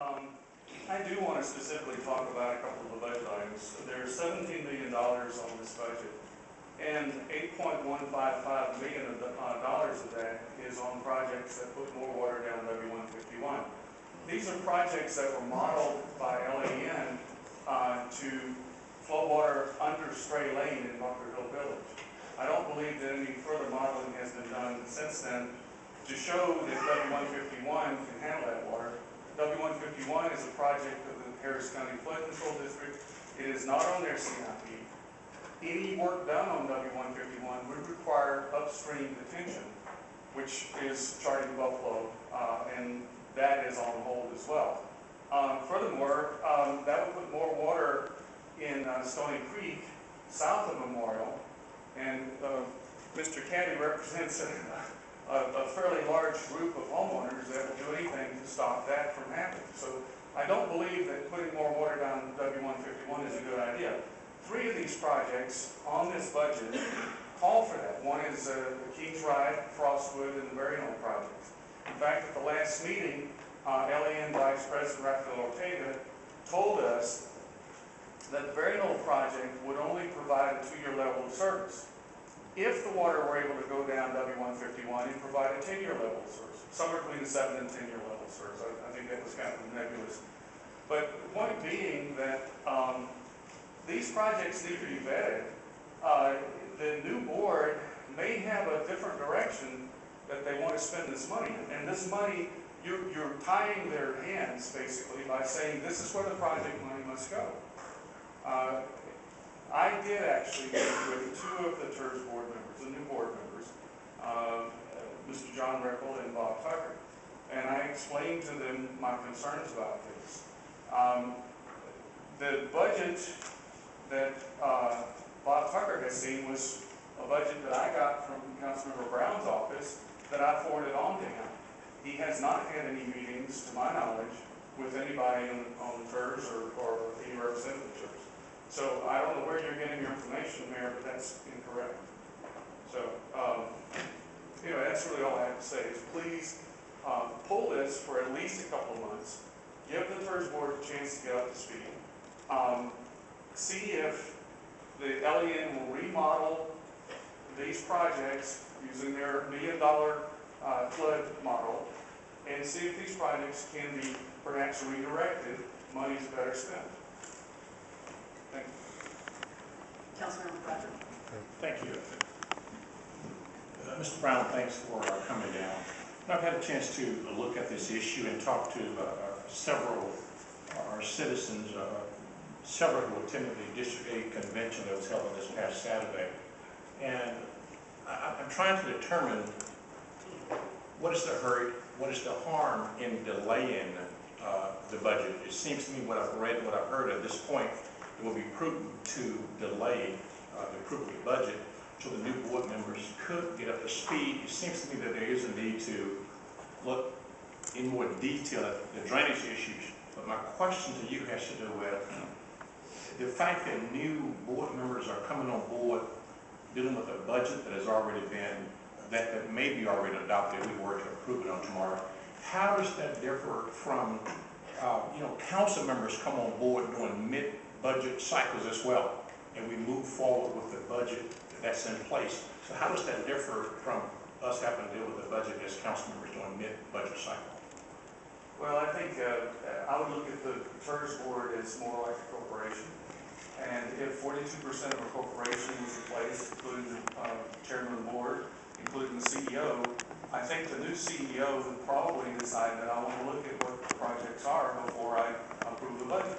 I do want to specifically talk about a couple of the budget items. There's $17 million on this budget, and $8.155 million of that is on projects that put more water down W151. These are projects that were modeled by LAN to flow water under Stray Lane in Bunker Hill Village. I don't believe that any further modeling has been done since then to show that W151 can handle that water. W151 is a project of the Harris County Flood Control District. It is not on their CIP. Any work done on W151 would require upstream detention, which is Charting Buffalo, and that is on hold as well. Furthermore, that would put more water in Stony Creek, south of Memorial, and Mr. Caddy represents a fairly large group of homeowners that will do anything to stop that from happening. So I don't believe that putting more water down W151 is a good idea. 3 of these projects on this budget call for that. One is the Kings Ride, Frostwood, and the Berryhill projects. In fact, at the last meeting, LAN Vice President Rafael Ortega told us that the Berryhill project would only provide a 2-year level of service. If the water were able to go down W151, it'd provide a 10-year level of service, somewhere between a 7 and 10-year level of service. I think that was kind of nebulous. But the point being that these projects need to be vetted. The new board may have a different direction that they want to spend this money in. And this money, you're tying their hands, basically, by saying this is where the project money must go. I did actually meet with 2 of the TERS board members, the new board members, Mr. John Reckle and Bob Tucker, and I explained to them my concerns about this. The budget that Bob Tucker has seen was a budget that I got from Councilmember Brown's office that I forwarded on to him. He has not had any meetings, to my knowledge, with anybody on TERS or any representative of TERS. So I don't know where you're getting your information, Mayor, but that's incorrect. So anyway, that's really all I have to say is please pull this for at least a couple of months. Give the TERS board a chance to get up to speed. See if the LAN will remodel these projects using their $1 million flood model, and see if these projects can be perhaps redirected. Money's better spent. Thank you. Councilmember Bradford. Thank you. Mr. Brown, thanks for coming down. I've had a chance to look at this issue and talk to several our citizens, several who attended the District 8 convention that was held on this past Saturday. And I'm trying to determine what is the hurt, what is the harm in delaying the budget. It seems to me what I've read, what I've heard at this point, it will be prudent to delay the approval of the budget so the new board members could get up to speed. It seems to me that there is a need to look in more detail at the drainage issues. But my question to you has to do with the fact that new board members are coming on board dealing with a budget that has already been, that may be already adopted if we were to approve it on tomorrow. How does that differ from, council members come on board during mid-budget cycles as well, and we move forward with the budget that's in place? So how does that differ from us having to deal with the budget as council members during mid-budget cycle? Well, I think I would look at the TERS board as more like a corporation. And if 42% of a corporation was in place, including the chairman of the board, including the CEO, I think the new CEO would probably decide that I want to look at what the projects are before I approve the budget.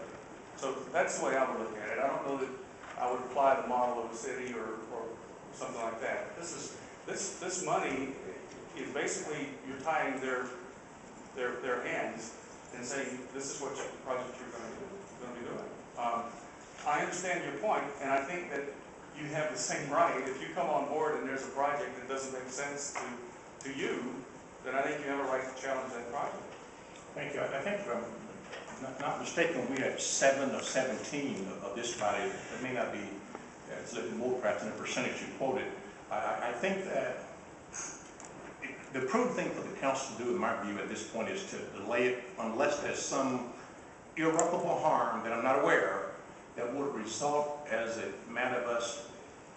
So that's the way I would look at it. I don't know that I would apply the model of a city or something like that. This money is basically, you're tying their hands and saying this is what project you're going to be doing. I understand your point, and I think that you have the same right. If you come on board and there's a project that doesn't make sense to you, then I think you have a right to challenge that project. Thank you. I think, if I'm not mistaken, we have 7 of 17 of this body. It may not be, it's a little more perhaps than the percentage you quoted. I think that the prudent thing for the council to do, in my view, at this point, is to delay it unless there's some irreparable harm that I'm not aware of that would result as a matter of us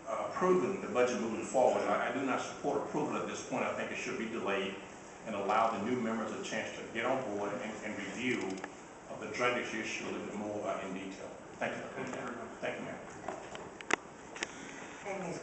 approving the budget moving forward. I do not support approval at this point. I think it should be delayed and allow the new members a chance to get on board and review the drainage issue a little bit more in detail. Thank you. Thank you very much. Thank you, ma'am. And Ms.